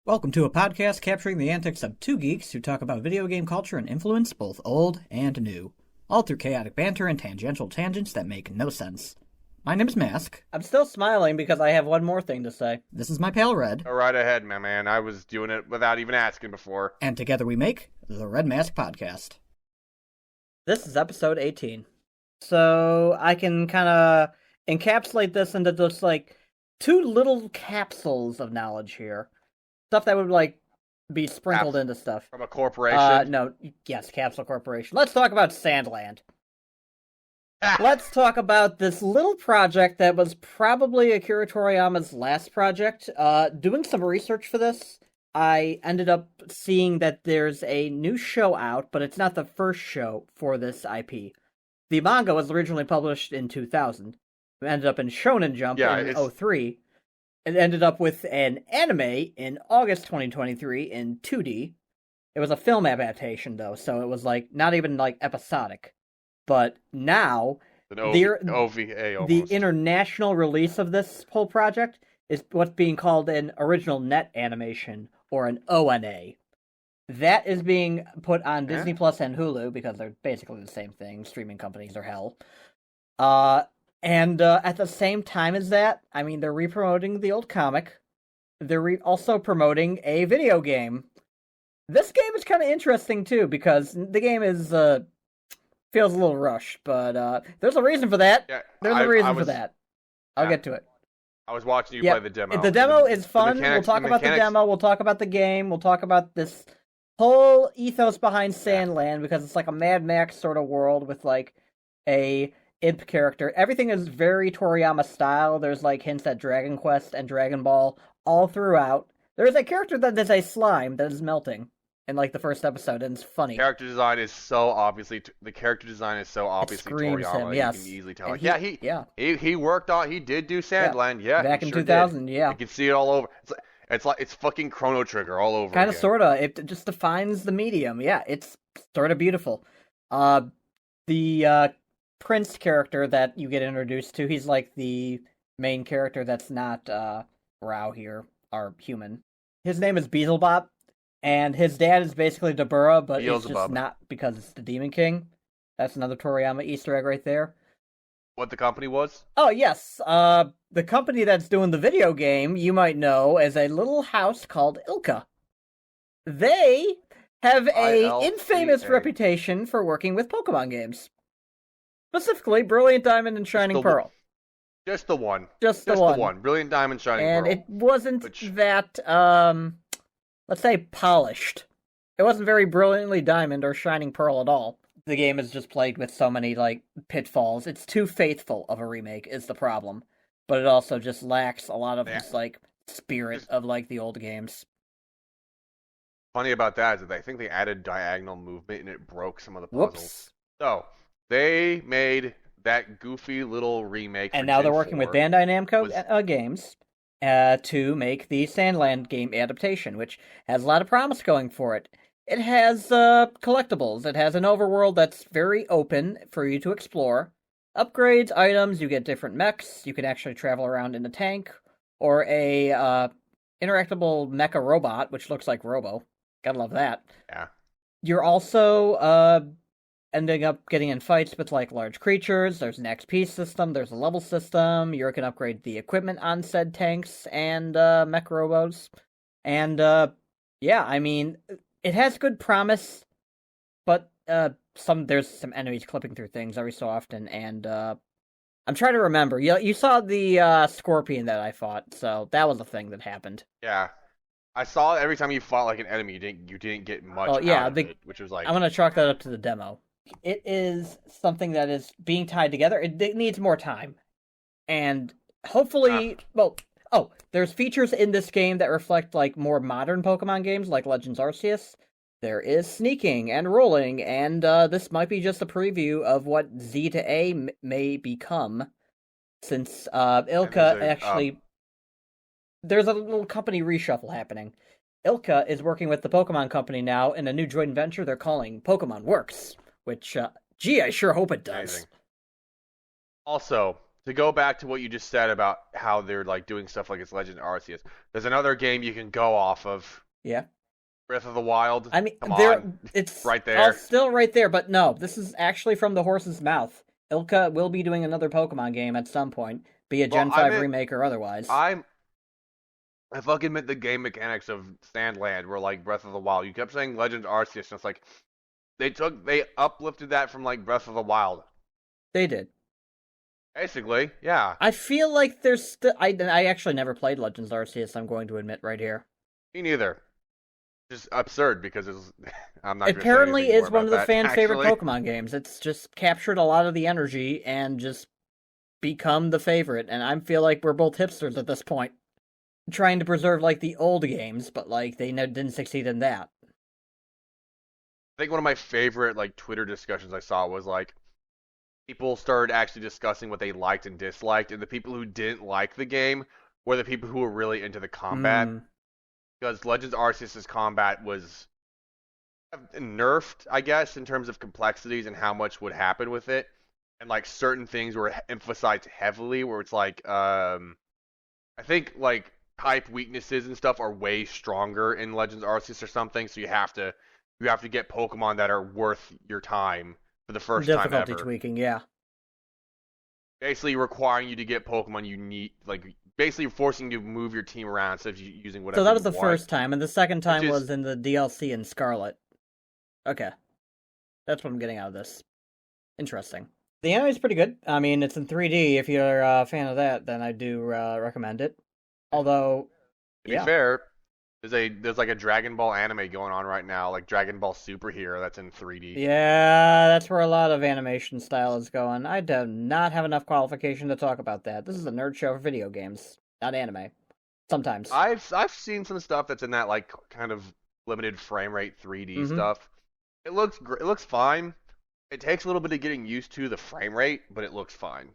Welcome to a podcast capturing the antics of two geeks who talk about video game culture and influence, both old and new, all through chaotic banter and tangential tangents that make no sense. My name is Mask. I'm still smiling because I have one more thing to say. This is my pal Red. Go right ahead, my man. I was doing it without even asking before. And together we make the Reddmasq Podcast. This is episode 18. So I can kind of encapsulate this into just like two little capsules of knowledge here. Stuff that would like be sprinkled into stuff. From a corporation? Yes, Capsule Corporation. Let's talk about Sandland. Let's talk about this little project that was probably Akira Toriyama's last project. Doing some research for this, I ended up seeing that there's a new show out, but it's not the first show for this IP. The manga was originally published in 2000. It ended up in Shonen Jump in 2003. It ended up with an anime in August 2023 in 2D. It was a film adaptation, though, so it was like not even like episodic. But now, OVA almost. The international release of this whole project is what's being called an original net animation, or an ONA. That is being put on Disney Plus and Hulu, because they're basically the same thing. Streaming companies are hell. And at the same time as that, I mean, they're re-promoting the old comic. They're also promoting a video game. This game is kind of interesting, too, because the game is, feels a little rushed, but there's a reason for that. Yeah, there's a reason for that. I'll get to it. I was watching you play the demo. The demo is fun. We'll talk about the demo. We'll talk about the game. We'll talk about this whole ethos behind Sandland, because it's like a Mad Max sort of world with, like, a imp character. Everything is very Toriyama style. There's like hints at Dragon Quest and Dragon Ball all throughout. There's a character that is a slime that is melting in like the first episode, and it's funny. Character design is so obviously Toriyama. Him, yes. You can easily tell. He worked on. He did do Sandland. Yeah, back in 2000. Did. Yeah, you can see it all over. It's fucking Chrono Trigger all over. Kind of, sorta. It just defines the medium. Yeah, it's sort of beautiful. The Prince character that you get introduced to, he's like the main character that's not Rao here, our human. His name is Beelzebub, and his dad is basically Dabura, but it's just not because it's the Demon King. That's another Toriyama Easter egg right there. What the company was? Oh, yes. The company that's doing the video game, you might know, as a little house called Ilka. They have a infamous reputation for working with Pokemon games. Specifically, Brilliant Diamond and Shining Pearl. Just the one. Just the one. Brilliant Diamond, Shining Pearl. And it wasn't that, let's say, polished. It wasn't very Brilliantly Diamond or Shining Pearl at all. The game is just plagued with so many, like, pitfalls. It's too faithful of a remake is the problem. But it also just lacks a lot of this, like, spirit of, like, the old games. Funny about that is that I think they added diagonal movement and it broke some of the puzzles. Whoops. So, they made that goofy little remake. And now they're working with Bandai Namco Games to make the Sandland game adaptation, which has a lot of promise going for it. It has collectibles. It has an overworld that's very open for you to explore. Upgrades, items, you get different mechs. You can actually travel around in a tank. Or a interactable mecha robot, which looks like Robo. Gotta love that. Yeah. You're also ending up getting in fights with, like, large creatures. There's an XP system, there's a level system, you can upgrade the equipment on said tanks and mech robos. And, yeah, I mean, it has good promise, but there's some enemies clipping through things every so often, and I'm trying to remember. You saw the scorpion that I fought, so that was a thing that happened. Yeah. I saw it every time you fought like an enemy, you didn't get much out of it, which was like... I'm going to chalk that up to the demo. It is something that is being tied together. It needs more time. And hopefully... there's features in this game that reflect like more modern Pokemon games like Legends Arceus. There is sneaking and rolling, and this might be just a preview of what Z to A may become, since Ilka actually... There's a little company reshuffle happening. Ilka is working with the Pokemon Company now in a new joint venture they're calling Pokemon Works, which, I sure hope it does. Amazing. Also, to go back to what you just said about how they're like doing stuff like it's Legend Arceus, there's another game you can go off of. Yeah. Breath of the Wild. I mean, Come on. it's right all there. still right there, but no, this is actually from the horse's mouth. Ilka will be doing another Pokemon game at some point, be a Gen 5 remake or otherwise. I fucking meant the game mechanics of Sandland were like Breath of the Wild. You kept saying Legends Arceus, and it's like they uplifted that from like Breath of the Wild. They did. Basically, yeah. I feel like there's still. I actually never played Legends Arceus. I'm going to admit right here. Me neither. Just absurd because it's. I'm not. Apparently, it's one of the fan favorite actually. Pokemon games. It's just captured a lot of the energy and just become the favorite. And I feel like we're both hipsters at this point, trying to preserve like the old games, but like they didn't succeed in that. I think one of my favorite like Twitter discussions I saw was like people started actually discussing what they liked and disliked, and the people who didn't like the game were the people who were really into the combat. Because Legends Arceus' combat was nerfed, I guess, in terms of complexities and how much would happen with it. And like certain things were emphasized heavily, where it's like, I think like type weaknesses and stuff are way stronger in Legends Arceus or something. So you have to get Pokemon that are worth your time for the first time ever. Difficulty tweaking, yeah. Basically requiring you to get Pokemon you need, like basically forcing you to move your team around instead of using whatever. So that was the want. first time, and the second time was in the DLC in Scarlet. Okay. That's what I'm getting out of this. Interesting. The anime is pretty good. I mean, it's in 3D. If you're a fan of that, then I do recommend it. Although, to be fair, there's like a Dragon Ball anime going on right now, like Dragon Ball Superhero, that's in 3D. Yeah, that's where a lot of animation style is going. I do not have enough qualification to talk about that. This is a nerd show for video games, not anime. Sometimes. I've seen some stuff that's in that like kind of limited frame rate 3D stuff. It looks it looks fine. It takes a little bit of getting used to the frame rate, but it looks fine.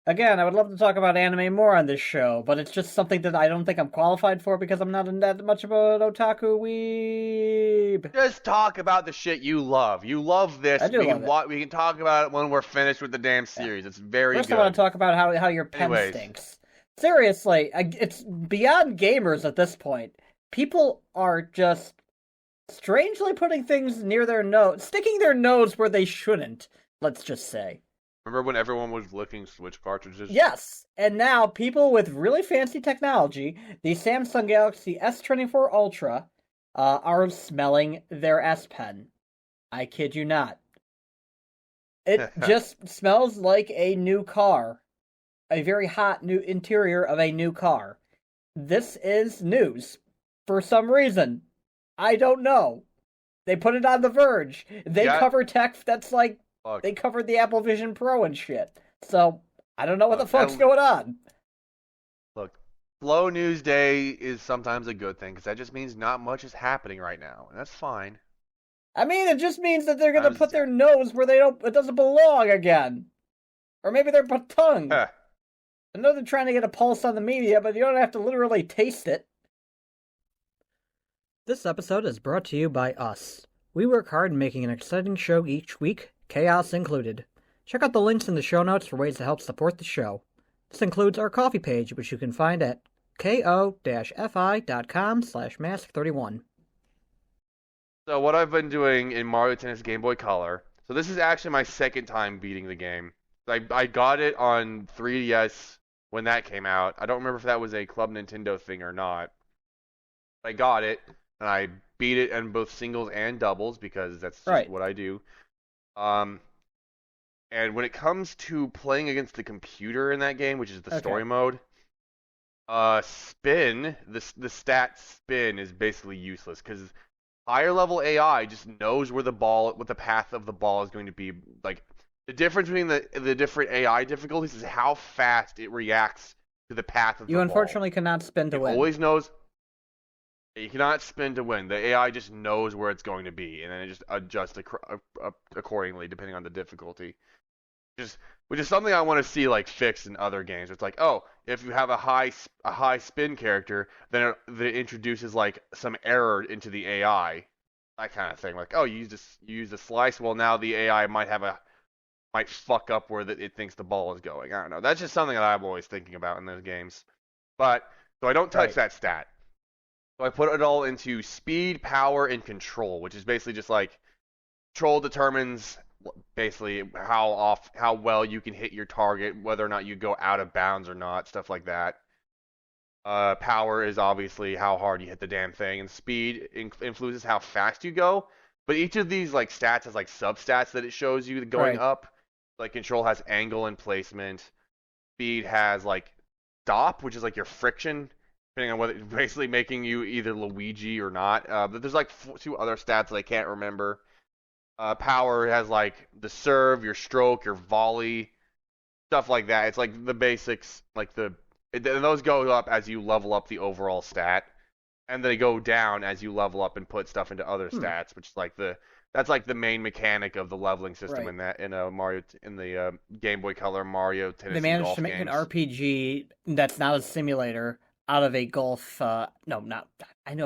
Again, I would love to talk about anime more on this show, but it's just something that I don't think I'm qualified for because I'm not that much of an otaku weeb. Just talk about the shit you love. You love this. I do love it. We can talk about it when we're finished with the damn series. Yeah. It's very First, good. I want to talk about how your pen stinks. Seriously, it's beyond gamers at this point. People are just strangely putting things near their nose, sticking their nose where they shouldn't, let's just say. Remember when everyone was licking Switch cartridges? Yes, and now people with really fancy technology, the Samsung Galaxy S24 Ultra, are smelling their S Pen. I kid you not. It just smells like a new car. A very hot new interior of a new car. This is news. For some reason. I don't know. They put it on The Verge. They cover tech that's like... Look, they covered the Apple Vision Pro and shit. So, I don't know what the fuck's going on. Look, slow news day is sometimes a good thing, because that just means not much is happening right now, and that's fine. I mean, it just means that they're going to put their nose where it doesn't belong again. Or maybe their tongue. I know they're trying to get a pulse on the media, but you don't have to literally taste it. This episode is brought to you by us. We work hard in making an exciting show each week, chaos included. Check out the links in the show notes for ways to help support the show. This includes our coffee page, which you can find at ko-fi.com/mask31. So what I've been doing in Mario Tennis Game Boy Color, so this is actually my second time beating the game. I got it on 3DS when that came out. I don't remember if that was a Club Nintendo thing or not. I got it, and I beat it in both singles and doubles, because that's just what I do. And when it comes to playing against the computer in that game, which is the story mode, spin, the stat spin is basically useless, because higher level AI just knows what the path of the ball is going to be. Like, the difference between the different AI difficulties is how fast it reacts to the path of the ball. You unfortunately cannot spin to win. It always knows. You cannot spin to win. The AI just knows where it's going to be, and then it just adjusts accordingly depending on the difficulty. Which is something I want to see like fixed in other games. It's like, oh, if you have a high spin character, then it introduces like some error into the AI, that kind of thing. Like, oh, you use a slice. Well, now the AI might have a might fuck up where it thinks the ball is going. I don't know. That's just something that I'm always thinking about in those games. But so I don't touch that stat. So I put it all into speed, power, and control, which is basically just like control determines basically how well you can hit your target, whether or not you go out of bounds or not, stuff like that. Power is obviously how hard you hit the damn thing, and speed influences how fast you go. But each of these like stats has like substats that it shows you going up. Like control has angle and placement. Speed has like stop, which is like your friction, depending on whether basically making you either Luigi or not. But there's like two other stats that I can't remember. Power has like the serve, your stroke, your volley, stuff like that. It's like the basics, like and those go up as you level up the overall stat, and they go down as you level up and put stuff into other stats, which is like that's like the main mechanic of the leveling system in the Game Boy Color Mario Tennis. They managed to make an RPG that's not a simulator out of a golf. I know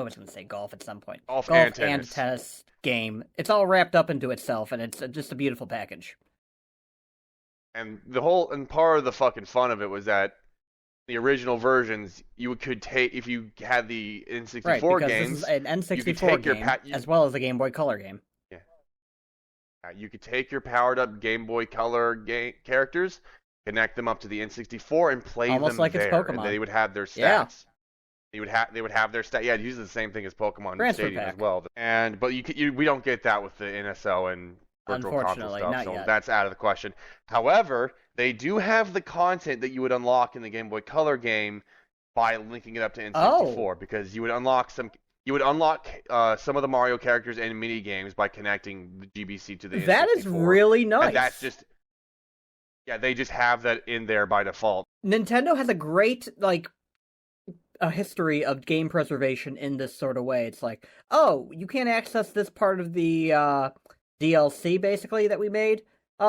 I was going to say golf at some point. Golf and tennis game. It's all wrapped up into itself, and it's just a beautiful package. And part of the fucking fun of it was that the original versions, you could take, if you had the N64 games, this is an N64 game as well as a Game Boy Color game. Yeah. You could take your powered up Game Boy Color characters, connect them up to the N64, and play almost them like there. It's Pokemon. And they would have their stats. Yeah. They would have their stats. Yeah, it uses the same thing as Pokemon Transfer Stadium pack. as well. But we don't get that with the NSO and Virtual Console stuff, so that's out of the question. However, they do have the content that you would unlock in the Game Boy Color game by linking it up to N64, because you would unlock some of the Mario characters and mini games by connecting the GBC to the N64. That is really nice. And that's just they just have that in there by default. Nintendo has a great a history of game preservation in this sort of way. It's like, oh, you can't access this part of the DLC basically that we made.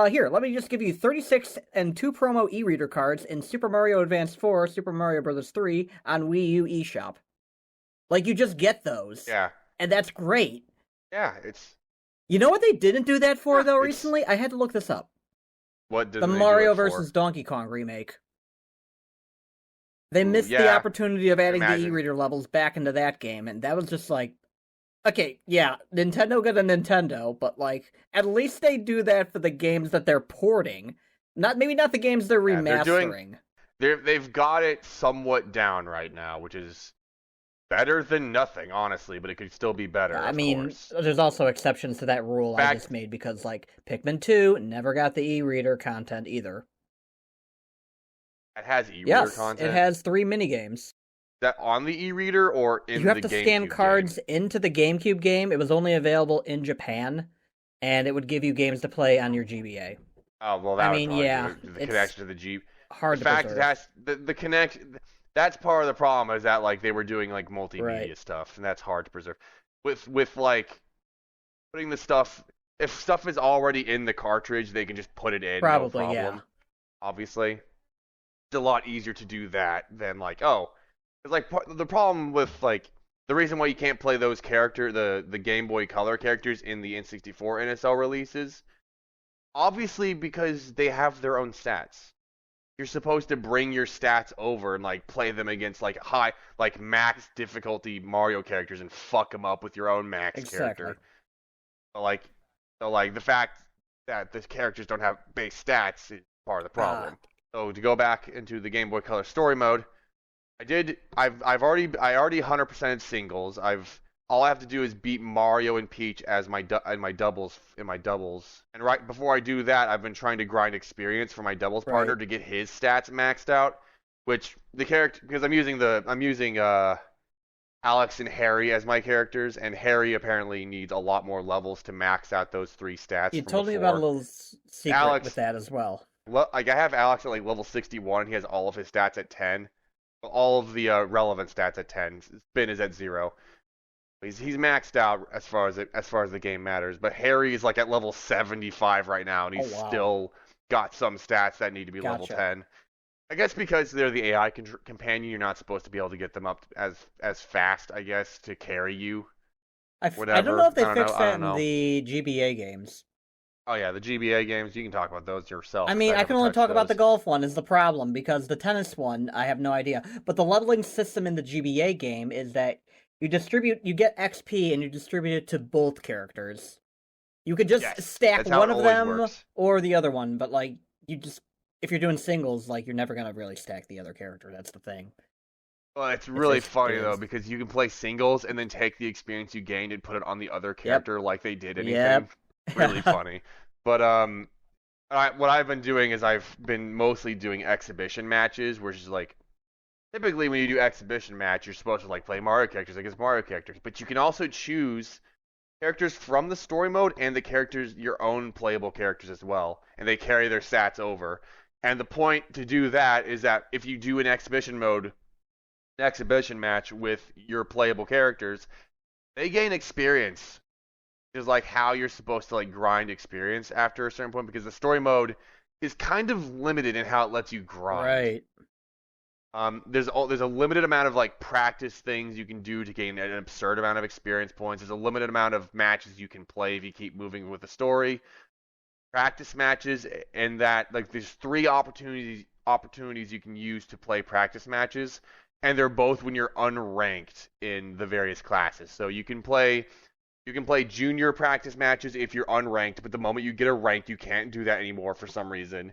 Here, let me just give you 36 and 2 promo e-reader cards in Super Mario Advance 4, Super Mario Bros. 3 on Wii U eShop. Like, you just get those. Yeah. And that's great. Yeah, it's... You know what they didn't do that for, though, recently? I had to look this up. What did the Mario vs. Donkey Kong remake. They missed the opportunity of adding the e-reader levels back into that game, and that was just like, okay, yeah, Nintendo got a Nintendo, but at least they do that for the games that they're porting. Maybe not the games they're remastering. They've got it somewhat down right now, which is better than nothing, honestly, but it could still be better. I mean, there's also exceptions to that rule I just made, because Pikmin 2 never got the e-reader content either. It has e-reader content? It has 3 minigames. That on the e-reader or in the GameCube? You have to scan cards into the GameCube game. It was only available in Japan, and it would give you games to play on your GBA. Oh, well, that the connection to the G. Hard the to fact preserve. It has the connection. That's part of the problem, is that they were doing multimedia stuff, and that's hard to preserve. With putting the stuff, if stuff is already in the cartridge, they can just put it in. Probably, no problem. Yeah. Obviously, it's a lot easier to do that than because the problem with the reason why you can't play those the Game Boy Color characters in the N64 NSL releases, obviously because they have their own stats. You're supposed to bring your stats over and play them against high max difficulty Mario characters and fuck them up with your own max character. So the fact that the characters don't have base stats is part of the problem. So to go back into the Game Boy Color story mode, I already 100%ed singles. All I have to do is beat Mario and Peach as my doubles. And right before I do that, I've been trying to grind experience for my doubles partner to get his stats maxed out. Which the character, because I'm using Alex and Harry as my characters, and Harry apparently needs a lot more levels to max out those 3 stats. You told me about a little secret with that as well. I have Alex at level 61. He has all of his stats at 10. All of the relevant stats at 10. Spin is at 0. He's maxed out as far as the game matters. But Harry is at level 75 right now, and he's still got some stats that need to be level 10. I guess because they're the AI companion, you're not supposed to be able to get them up as fast, I guess, to carry you. I don't know if they fixed that in the GBA games. Oh yeah, the GBA games, you can talk about those yourself. I 'Cause mean, I never can only touched talk about the those. golf one is the problem, because the tennis one, I have no idea. But the leveling system in the GBA game is that you get XP and you distribute it to both characters. You could just Yes, stack that's how one it of always them works. or the other one, but like if you're doing singles, like you're never gonna really stack the other character. That's the thing. Well, it's It really just funny though is. because you can play singles and then take the experience you gained and put it on the other Yep. character like they did anything. Yep. Really funny. But what I've been doing is I've been mostly doing exhibition matches, which is like typically when you do exhibition match, you're supposed to like play Mario characters against Mario characters, but you can also choose characters from the story mode and the characters your own playable characters as well, and they carry their stats over. And the point to do that is that if you do an exhibition match with your playable characters, they gain experience. Is like how you're supposed to like grind experience after a certain point because the story mode is kind of limited in how it lets you grind. Right. There's a limited amount of like practice things you can do to gain an absurd amount of experience points. There's a limited amount of matches you can play if you keep moving with the story. Practice matches and that like there's three opportunities you can use to play practice matches, and they're both when you're unranked in the various classes. So you can play junior practice matches if you're unranked, but the moment you get a rank, you can't do that anymore for some reason.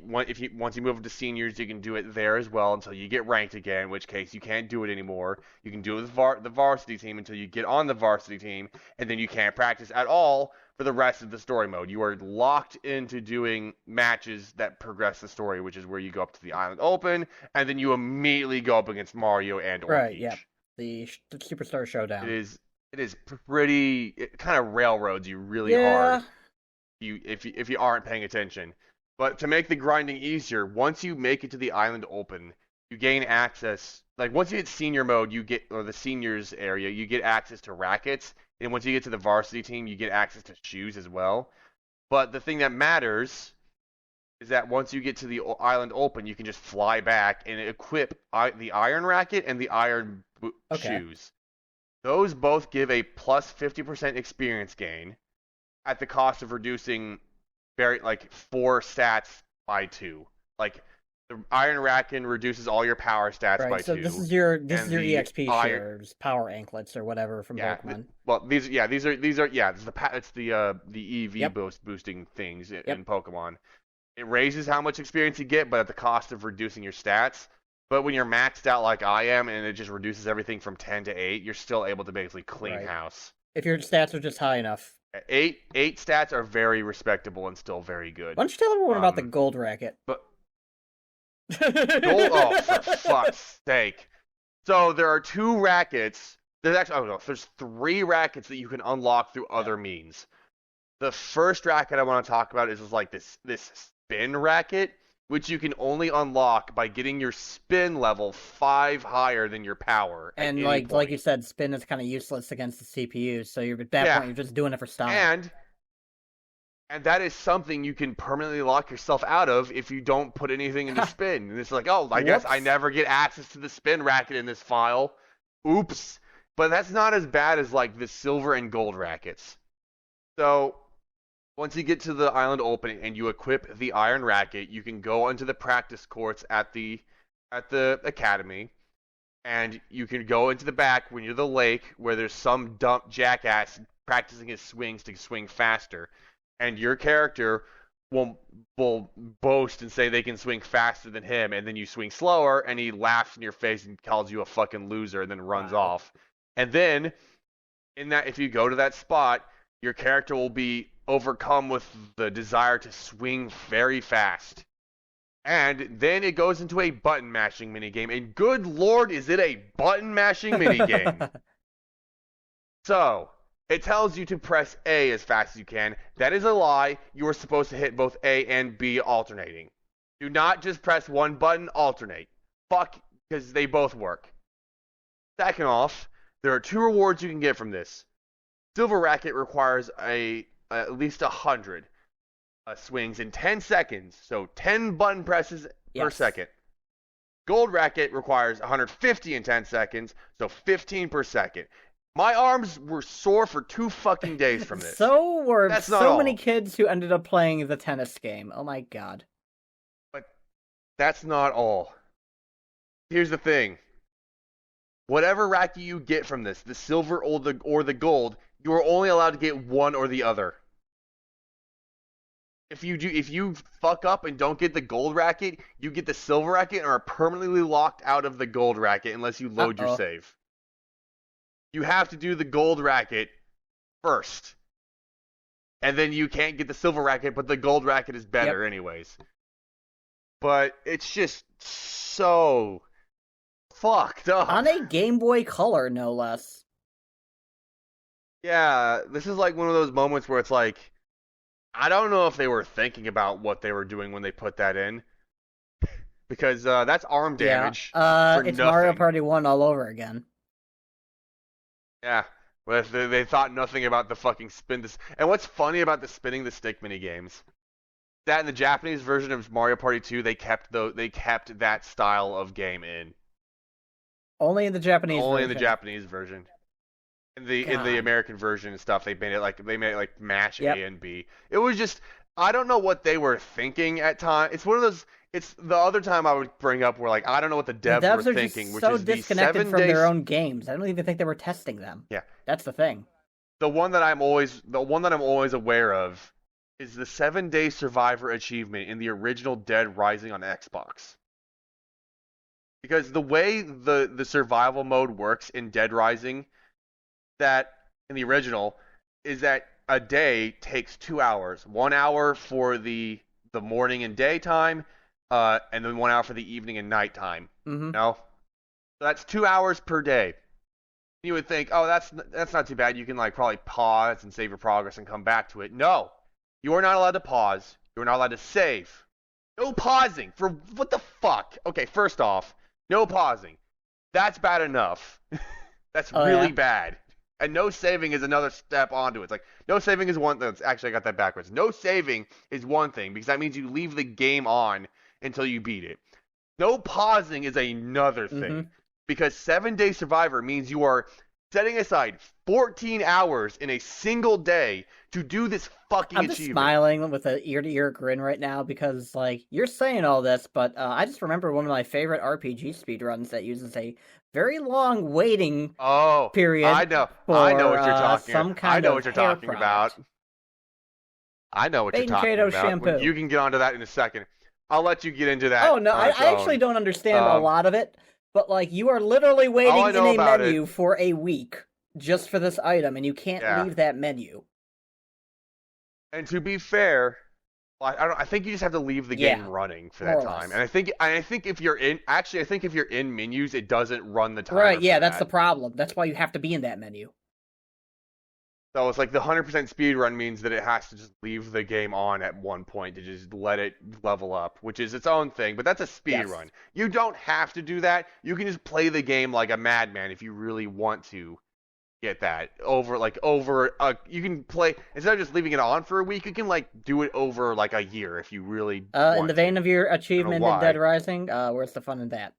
Once you move up to seniors, you can do it there as well until you get ranked again, in which case you can't do it anymore. You can do it with the varsity team until you get on the varsity team, and then you can't practice at all for the rest of the story mode. You are locked into doing matches that progress the story, which is where you go up to the Island Open, and then you immediately go up against Mario and or Right. Peach. Yep. The Superstar Showdown. It is pretty. It kind of railroads you really hard if you aren't paying attention. But to make the grinding easier, once you make it to the Island Open, you gain access. Like once you hit senior mode, or the seniors area, you get access to rackets, and once you get to the varsity team, you get access to shoes as well. But the thing that matters is that once you get to the Island Open, you can just fly back and equip the iron racket and the iron shoes. Those both give a plus 50% experience gain at the cost of reducing 4 stats by 2. Like the iron racket reduces all your power stats by 2. So this is your EXP iron, shares, power anklets or whatever from Pokemon. These it's the EV boosting things in Pokemon. It raises how much experience you get, but at the cost of reducing your stats. But when you're maxed out like I am, and it just reduces everything from 10 to 8, you're still able to basically clean house. If your stats are just high enough. 8 stats are very respectable and still very good. Why don't you tell everyone about the gold racket? Gold? Oh, for fuck's sake! So there are 2 rackets. There's 3 rackets that you can unlock through other means. The first racket I want to talk about is like this spin racket, which you can only unlock by getting your spin level 5 higher than your power. And like you said, spin is kind of useless against the CPU, so at that point you're just doing it for style. And that is something you can permanently lock yourself out of if you don't put anything into spin. And it's like, I guess I never get access to the spin racket in this file. Oops. But that's not as bad as like the silver and gold rackets. So once you get to the Island Open and you equip the iron racket, you can go onto the practice courts at the academy, and you can go into the back when you're the lake where there's some dumb jackass practicing his swings to swing faster, and your character will boast and say they can swing faster than him, and then you swing slower, and he laughs in your face and calls you a fucking loser, and then runs off. And then if you go to that spot, your character will be overcome with the desire to swing very fast. And then it goes into a button mashing minigame. And good lord, is it a button mashing minigame? So, it tells you to press A as fast as you can. That is a lie. You are supposed to hit both A and B alternating. Do not just press one button, alternate. Fuck, because they both work. Second off, there are 2 rewards you can get from this. Silver Racket requires at least 100 swings in 10 seconds, so 10 button presses per second. Gold Racket requires 150 in 10 seconds, so 15 per second. My arms were sore for 2 fucking days from this. So were That's not so many all. kids who ended up playing the tennis game. Oh my god. But that's not all. Here's the thing. Whatever racket you get from this, the silver or the gold, you are only allowed to get one or the other. If you fuck up and don't get the gold racket, you get the silver racket and are permanently locked out of the gold racket unless you load your save. You have to do the gold racket first. And then you can't get the silver racket, but the gold racket is better anyways. But it's just so fucked up. On a Game Boy Color, no less. Yeah, this is like one of those moments where it's like, I don't know if they were thinking about what they were doing when they put that in. Because that's arm damage. Yeah. For it's nothing. Mario Party 1 all over again. Yeah. Well, they thought nothing about the fucking spin this. And what's funny about the spinning the stick mini games? That in the Japanese version of Mario Party 2, they kept that style of game in. Only in the Japanese version. Only in the Japanese version. In the American version and stuff, they made it like match A and B. It was just, I don't know what they were thinking at time. It's one of those. It's the other time I would bring up where like I don't know what the devs were thinking, just which so is disconnected the from their own games. I don't even think they were testing them. Yeah, that's the thing. The one that I'm always aware of is the 7-day survivor achievement in the original Dead Rising on Xbox. Because the way the survival mode works in Dead Rising, that in the original, is that a day takes 2 hours. 1 hour for the morning and daytime, and then 1 hour for the evening and nighttime. Mm-hmm. So that's 2 hours per day. You would think, oh, that's not too bad. You can like probably pause and save your progress and come back to it. No, you are not allowed to pause. You are not allowed to save. No pausing for what the fuck? Okay, first off, no pausing. That's bad enough. That's really bad. And no saving is another step onto it. It's like, no saving is one thing. Actually, I got that backwards. No saving is one thing, because that means you leave the game on until you beat it. No pausing is another thing. Mm-hmm. Because 7-day survivor means you are setting aside 14 hours in a single day to do this fucking achievement. I'm just smiling with an ear-to-ear grin right now because, like, you're saying all this, but I just remember one of my favorite RPG speedruns that uses a very long waiting period. I know what you're talking about. I know what you're talking about. I know what you're talking about. Shampoo. You can get onto that in a second. I'll let you get into that. Oh, no, I actually don't understand a lot of it. But, like, you are literally waiting in a menu for a week just for this item, and you can't leave that menu. And to be fair, I think you just have to leave the game running for that time. And I think if you're in menus, it doesn't run the timer. Right, yeah, that's the problem. That's why you have to be in that menu. So it's like the 100% speed run means that it has to just leave the game on at one point to just let it level up, which is its own thing, but that's a speed run. You don't have to do that. You can just play the game like a madman if you really want to get that you can play, instead of just leaving it on for a week, you can like do it over like a year if you really want in the vein of your achievement in Dead Rising, where's the fun in that?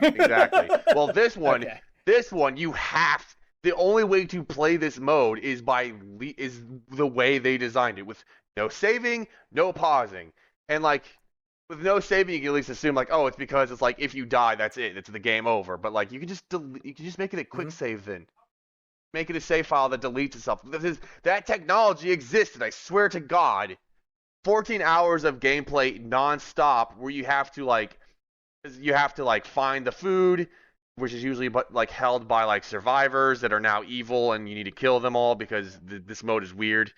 Exactly. Well, this one you have. The only way to play this mode is the way they designed it, with no saving, no pausing, and like with no saving, you can at least assume like, oh, it's because it's like if you die, that's it, it's the game over. But like you can just make it a quick save then, make it a save file that deletes itself. That technology existed. I swear to God, 14 hours of gameplay nonstop where you have to find the food, which is usually held by like survivors that are now evil, and you need to kill them all because this mode is weird.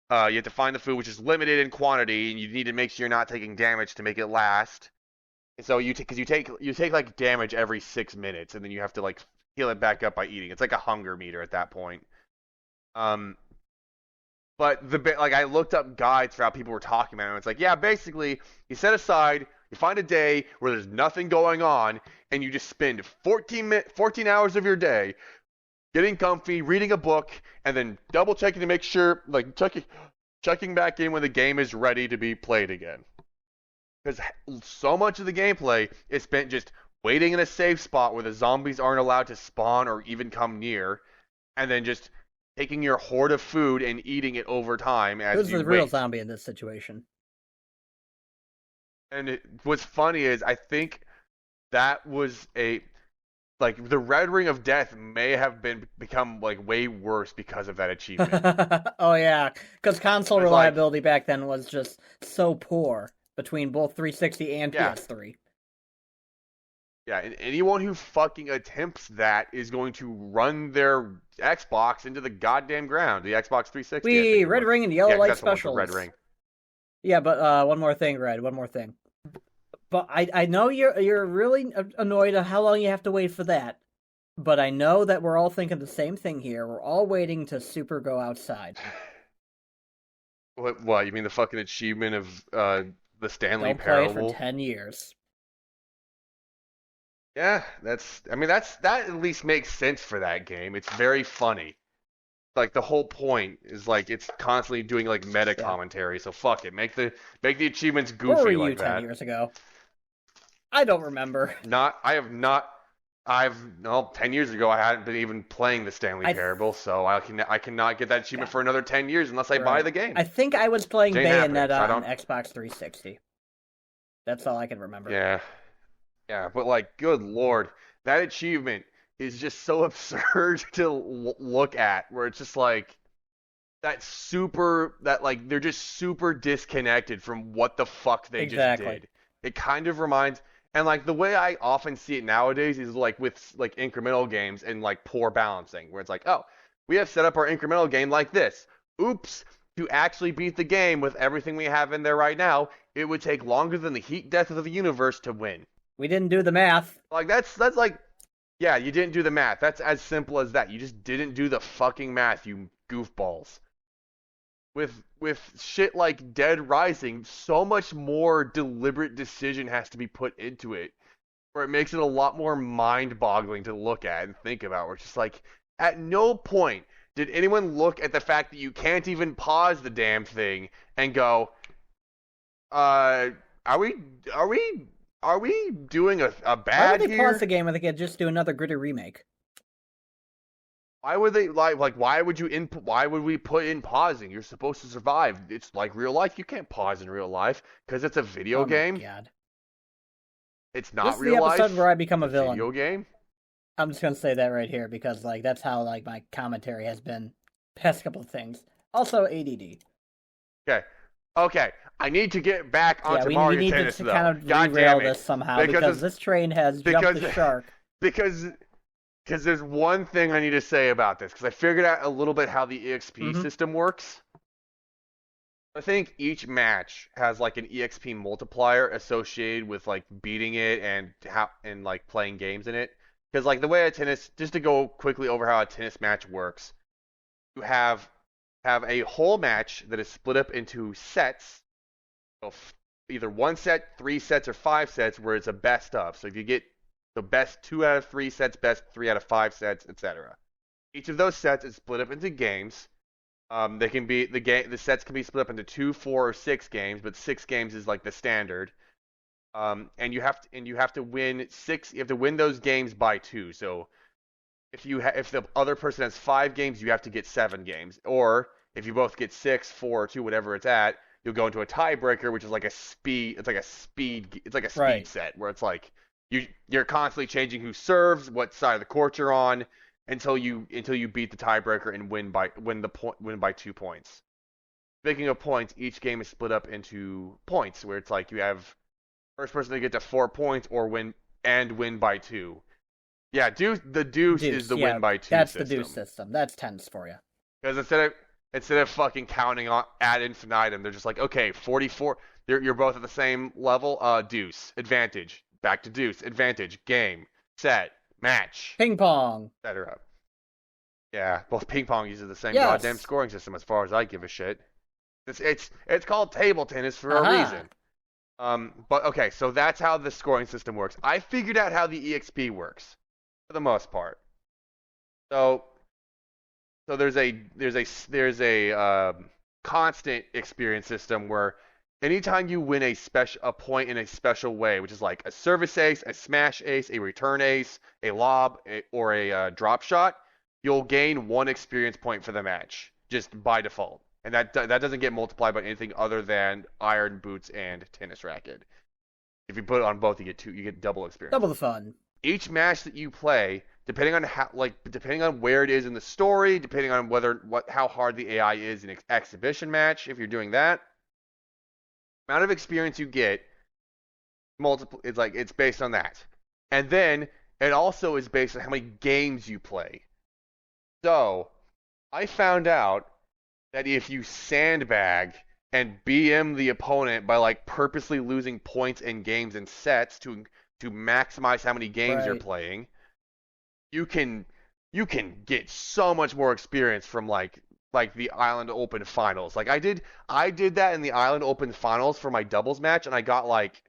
You have to find the food, which is limited in quantity, and you need to make sure you're not taking damage to make it last. And so you take like damage every 6 minutes, and then you have to like heal it back up by eating. It's like a hunger meter at that point. But I looked up guides for how people were talking about it, and it's like, yeah, basically you set aside. You find a day where there's nothing going on, and you just spend 14 hours of your day getting comfy, reading a book, and then double checking to make sure, like checking back in when the game is ready to be played again. Because so much of the gameplay is spent just waiting in a safe spot where the zombies aren't allowed to spawn or even come near, and then just taking your hoard of food and eating it over time as Who's you the real wait. zombie in this situation? And what's funny is I think that was like the Red Ring of Death may have become like way worse because of that achievement. Oh yeah, because console It's like, reliability back then was just so poor between both 360 and yeah, PS3. yeah, and anyone who fucking attempts that is going to run their Xbox into the goddamn ground. The Xbox 360. I think it Red was. Ring and Yellow Yeah, 'cause Light that's the one for specials. Red Ring. Yeah, but one more thing, Red. One more thing. But I know you're really annoyed at how long you have to wait for that. But I know that we're all thinking the same thing here. We're all waiting to super go outside. What? You mean the fucking achievement of the Stanley Don't play it Parable? for 10 years. Yeah, that at least makes sense for that game. It's very funny. Like the whole point is like it's constantly doing like meta Yeah. commentary. So fuck it, make the achievements Where were goofy you like 10 that. years ago? I don't remember. I've no 10 years ago I hadn't been even playing the Stanley Parable, so I cannot get that achievement for another 10 years unless I buy the game. I think I was playing Ain't happening, Bayonetta so on Xbox 360. That's all I can remember. Yeah. Yeah, but like, good lord, that achievement is just so absurd to look at, where it's just like like they're just super disconnected from what the fuck they just did. It kind of reminds, and like the way I often see it nowadays is like with like incremental games and like poor balancing, where it's like, oh, we have set up our incremental game like this. Oops. To actually beat the game with everything we have in there right now, it would take longer than the heat death of the universe to win. We didn't do the math. Like that's like, yeah, you didn't do the math. That's as simple as that. You just didn't do the fucking math, you goofballs. With shit like Dead Rising, so much more deliberate decision has to be put into it, where it makes it a lot more mind-boggling to look at and think about. Where it's just like, at no point did anyone look at the fact that you can't even pause the damn thing and go, are we doing a bad Why would they here? pause the game when they could just do another gritty remake? Why would they like why would we put in pausing? You're supposed to survive. It's like real life. You can't pause in real life because it's a video game. My God. It's not This is real the life. episode where I become a villain. Video game. I'm just gonna say that right here because like that's how like my commentary has been past couple of things. Also ADD. Okay. I need to get back onto Mario we need Tennis to though. kind of God derail damn it. this somehow because this train has jumped the shark. Because there's one thing I need to say about this, because I figured out a little bit how the EXP system works. I think each match has like an EXP multiplier associated with like beating it and like playing games in it. Because like the way just to go quickly over how a tennis match works, you have a whole match that is split up into sets. So either 1 set, 3 sets, or 5 sets, where it's a best of. So if you get the best 2 out of 3 sets, best 3 out of 5 sets, etc. Each of those sets is split up into games. They can be the sets can be split up into 2, 4, or 6 games, but 6 games is like the standard. And you have to win 6. You have to win those games by 2. So if the other person has 5 games, you have to get 7 games. Or if you both get 6, 4, or 2, whatever it's at, you'll go into a tiebreaker, which is like a speed. It's like a speed set where it's like you're constantly changing who serves, what side of the court you're on, until you beat the tiebreaker and win by 2 points. Speaking of points, each game is split up into points, where it's like you have first person to get to 4 points or win by 2. Yeah, the deuce is the win by 2 that's system. The deuce system. That's tense for you. Because instead of fucking counting on ad infinitum, they're just like, okay, 44. You're both at the same level. Deuce, advantage, back to deuce, advantage, game, set, match, ping pong, etc. Yeah, both ping pong uses the same goddamn scoring system, as far as I give a shit. It's called table tennis for a reason. But okay, so that's how the scoring system works. I figured out how the EXP works, for the most part. So there's a constant experience system where anytime you win a point in a special way, which is like a service ace, a smash ace, a return ace, a lob, or a drop shot, you'll gain 1 experience point for the match just by default, and that doesn't get multiplied by anything other than iron boots and tennis racket. If you put it on both, you get double experience. Double the fun. Each match that you play, depending on where it is in the story, depending on how hard the AI is in an exhibition match, if you're doing that, amount of experience you get it's based on that. And then it also is based on how many games you play. So, I found out that if you sandbag and BM the opponent by like purposely losing points in games and sets to maximize how many games you're playing, you can get so much more experience from like the Island Open finals. Like I did that in the Island Open finals for my doubles match, and I got like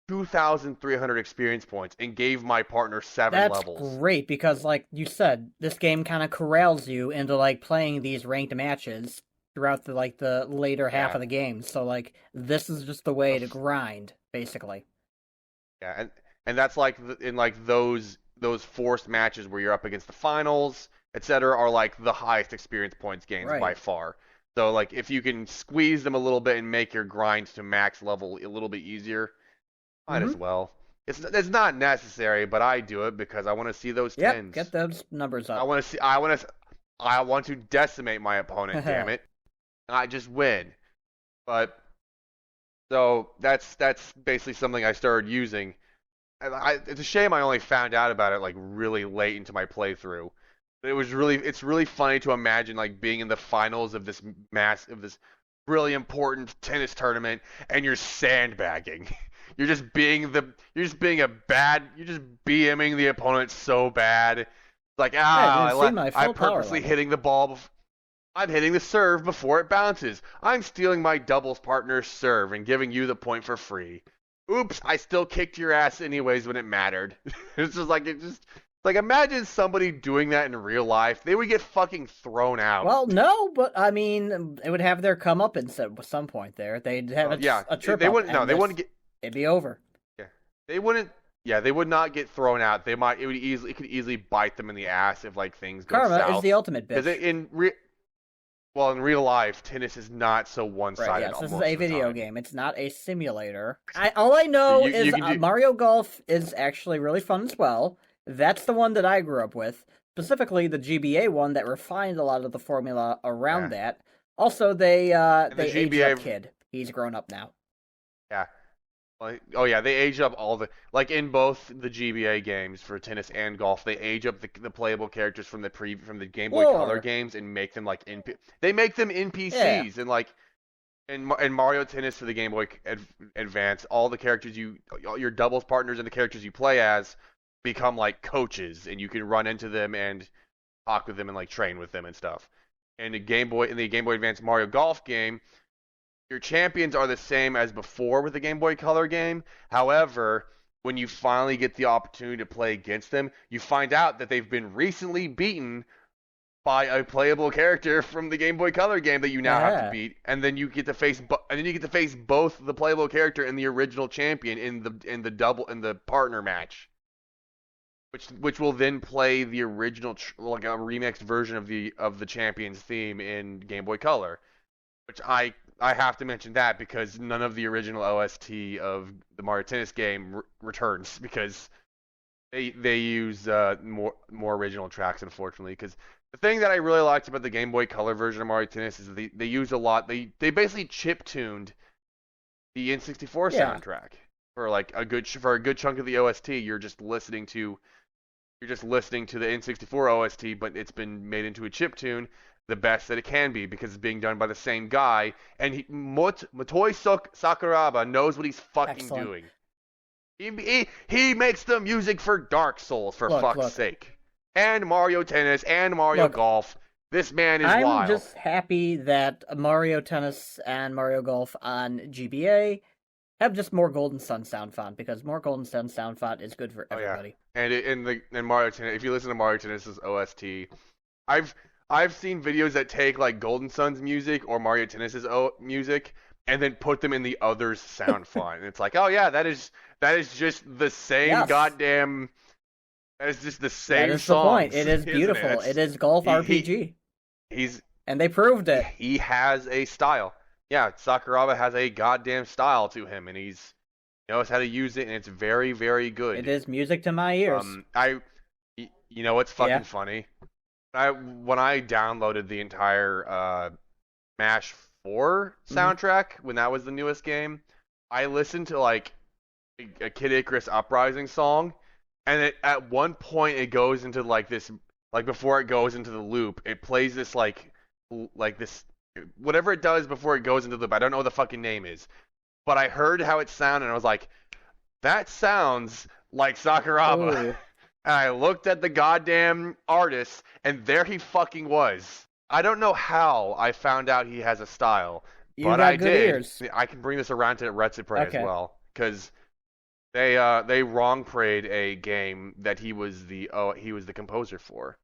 2,300 experience points and gave my partner 7 levels. That's great, because like you said, this game kind of corrals you into like playing these ranked matches throughout the later half of the game. So like this is just the way to grind, basically. Yeah, and that's like in like those forced matches where you're up against the finals, etc., are like the highest experience points gains by far. So like if you can squeeze them a little bit and make your grind to max level a little bit easier, might as well. It's not necessary, but I do it because I want to see those tens. Get those numbers up. I want to decimate my opponent. Damn it, not just win. But so that's basically something I started using. It's a shame I only found out about it like really late into my playthrough. But it's really funny to imagine like being in the finals of this really important tennis tournament and you're sandbagging. You're just BMing the opponent so bad. Like I'm purposely hitting the ball. I'm hitting the serve before it bounces. I'm stealing my doubles partner's serve and giving you the point for free. Oops, I still kicked your ass anyways when it mattered. It's just like imagine somebody doing that in real life. They would get fucking thrown out. Well, no, but I mean, it would have their comeuppance at some point there. They'd have a trip. They wouldn't get. It'd be over. Yeah, they wouldn't. Yeah, they would not get thrown out. It could easily bite them in the ass if like things go south. Karma is the ultimate bitch. Because in real life, tennis is not so one-sided. Yes, this is a video game. It's not a simulator. All I know is Mario Golf is actually really fun as well. That's the one that I grew up with. Specifically, the GBA one that refined a lot of the formula around that. Also, they aged up Kid. He's grown up now. Yeah. They age up all the in both the GBA games for tennis and golf. They age up the playable characters from the Game Boy Color games and make them like they make them NPCs and like in Mario Tennis for the Game Boy Advance, all the characters your doubles partners and the characters you play as become like coaches, and you can run into them and talk with them and like train with them and stuff. And in the Game Boy Advance Mario Golf game, your champions are the same as before with the Game Boy Color game. However, when you finally get the opportunity to play against them, you find out that they've been recently beaten by a playable character from the Game Boy Color game that you now have to beat, and then you get to face both the playable character and the original champion in the partner match, which will then play the original like a remixed version of the champion's theme in Game Boy Color, which I have to mention that because none of the original OST of the Mario Tennis game returns because they use more original tracks, unfortunately. Because the thing that I really liked about the Game Boy Color version of Mario Tennis is they use a lot. They basically chip tuned the N64 soundtrack for a good chunk of the OST. You're just listening to the N64 OST, but it's been made into a chip tune. The best that it can be because it's being done by the same guy, and Motoi Sakuraba knows what he's fucking doing. He makes the music for Dark Souls for fuck's sake, and Mario Tennis and Mario Golf. This man is wild. I'm just happy that Mario Tennis and Mario Golf on GBA have just more Golden Sun sound font, because more Golden Sun sound font is good for everybody. And in Mario Tennis, if you listen to Mario Tennis's OST, I've seen videos that take like Golden Sun's music or Mario Tennis's music and then put them in the other's sound font. And it's like, oh yeah, that is just the same Yes. goddamn. That is just the same That is songs, the point. It is isn't beautiful. it? It is golf RPG. And they proved it. He has a style. Yeah, Sakuraba has a goddamn style to him, and he knows how to use it, and it's very, very good. It is music to my ears. You know what's fucking funny? When I downloaded the entire Smash 4 soundtrack when that was the newest game, I listened to like a Kid Icarus Uprising song, and at one point it goes into like this, like before it goes into the loop, it plays this like this whatever it does before it goes into the loop. I don't know what the fucking name is, but I heard how it sounded and I was like, that sounds like Sakuraba. Ooh. And I looked at the goddamn artist, and there he fucking was. I don't know how I found out he has a style, but I did. Ears. I can bring this around to RippedRidley Okay. as well, because they wrong prayed a game that he was the composer for.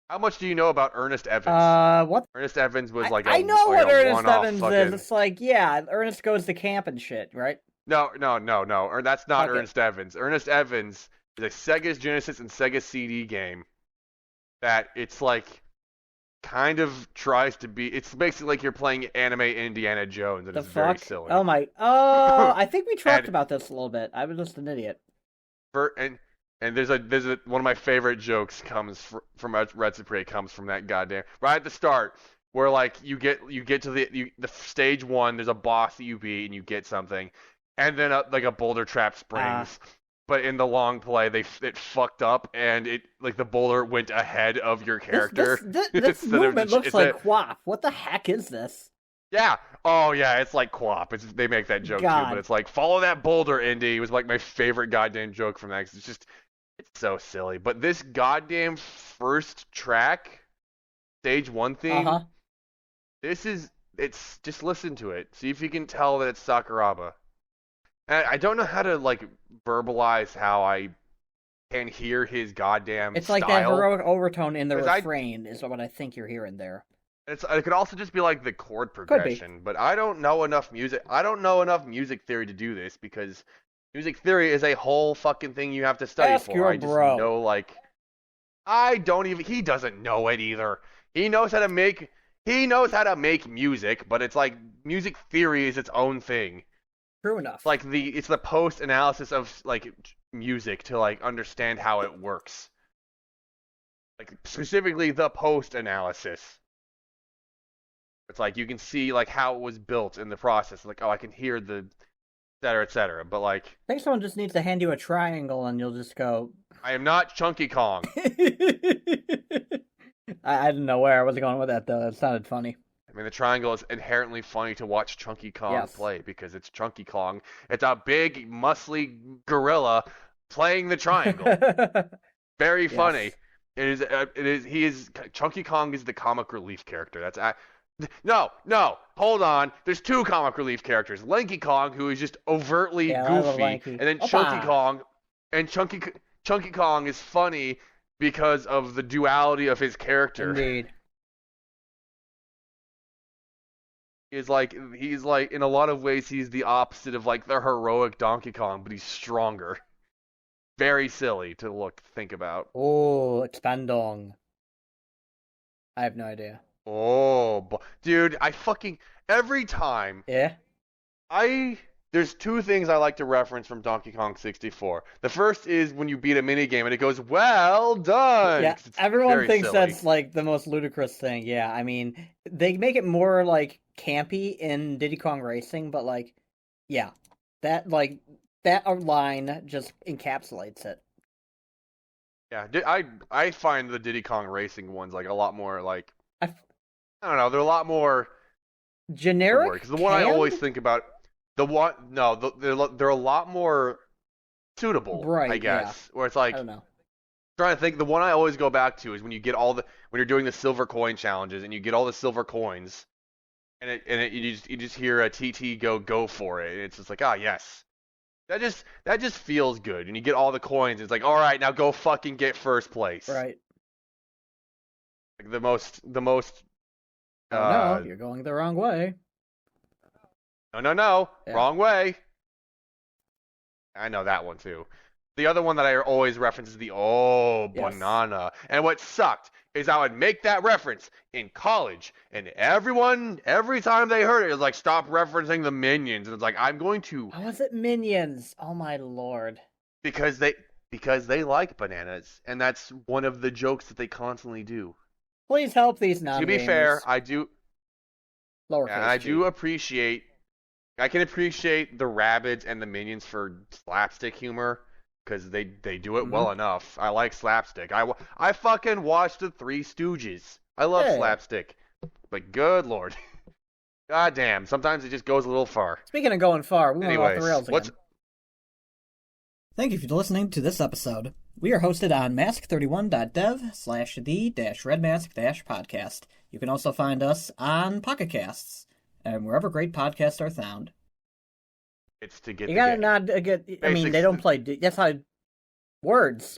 How much do you know about Ernest Evans? What? Ernest Evans was like I know what Ernest Evans fucking... is. It's like, yeah, Ernest goes to camp and shit, right? No. Or that's not Okay. Ernest Evans. Ernest Evans is a Sega Genesis and Sega CD game that it's like kind of tries to be. It's basically like you're playing anime Indiana Jones, and The it's fuck? very silly. Oh my! Oh, I think we talked And- about this a little bit. I was just an idiot. And there's a one of my favorite jokes comes from RippedRidley comes from that goddamn right at the start where like you get to the stage 1, there's a boss that you beat and you get something, and then like a boulder trap springs. But in the long play, it fucked up, and it like the boulder went ahead of your character. This movement looks like Quap. What the heck is this? Yeah. Oh yeah, it's like Quap. They make that joke too, but it's like follow that boulder, Indy. It was like my favorite goddamn joke from that. 'Cause it's so silly. But this goddamn first track, stage 1 theme. It's just listen to it. See if you can tell that it's Sakuraba. And I don't know how to like verbalize how I can hear his goddamn It's style. like that heroic overtone in the 'Cause refrain is what I think you're hearing there. It could also just be like the chord progression, but I don't know enough music. I don't know enough music theory to do this because music theory is a whole fucking thing you have to study Ask for. your I just bro. know like I don't even. He doesn't know it either. He knows how to make. He knows how to make music, but it's like music theory is its own thing. True enough. It's the post analysis of like music to like understand how it works. Like specifically the post analysis. It's like you can see like how it was built in the process. Like, oh, I can hear the et cetera. But like I think someone just needs to hand you a triangle and you'll just go. I am not Chunky Kong. I didn't know where I was going with that though. That sounded funny. I mean, the triangle is inherently funny to watch Chunky Kong play because it's Chunky Kong. It's a big, muscly gorilla playing the triangle. Very funny. Yes. It is. He is. Chunky Kong is the comic relief character. No, hold on. There's 2 comic relief characters. Lanky Kong, who is just overtly goofy, and then Chunky Kong. And Chunky Kong is funny because of the duality of his character. Indeed. He's like in a lot of ways he's the opposite of like the heroic Donkey Kong, but he's stronger. Very silly to think about. Oh, expandong. I have no idea. Oh, dude, every time. Yeah. There's 2 things I like to reference from Donkey Kong 64. The first is when you beat a minigame and it goes, well done! Yeah, everyone thinks that's like the most ludicrous thing. Yeah, I mean, they make it more like campy in Diddy Kong Racing, but like, yeah, that line just encapsulates it. Yeah, I find the Diddy Kong Racing ones like a lot more like, I don't know, they're a lot more generic. Because the one I always think about, they're a lot more suitable, right, I guess. Yeah. Where it's like, I don't know. Trying to think, the one I always go back to is when you get when you're doing the silver coin challenges and you get all the silver coins, and you just hear a TT go for it, and it's just like, yes, that just feels good. And you get all the coins, it's like, all right, now go fucking get first place. Right. Like the most. No, you're going the wrong way. No. Yeah. Wrong way. I know that one too. The other one that I always reference is the Yes. banana. And what sucked is I would make that reference in college, and everyone, every time they heard it, was like, stop referencing the Minions. And it's like, I'm going to... How is it Minions? Oh my lord. Because they like bananas, and that's one of the jokes that they constantly do. Please help these non-gamers. To be fair, I do... Lowercase And I g. do appreciate... I can appreciate the Rabbids and the Minions for slapstick humor, because they do it well enough. I like slapstick. I fucking watched the Three Stooges. I love slapstick. But good lord. God damn, sometimes it just goes a little far. Speaking of going far, we went off the rails again. Thank you for listening to this episode. We are hosted on mask31.dev/the-Reddmasq-podcast. You can also find us on Pocket Casts and wherever great podcasts are found. It's to get you gotta not get. I mean, they don't play. That's how words.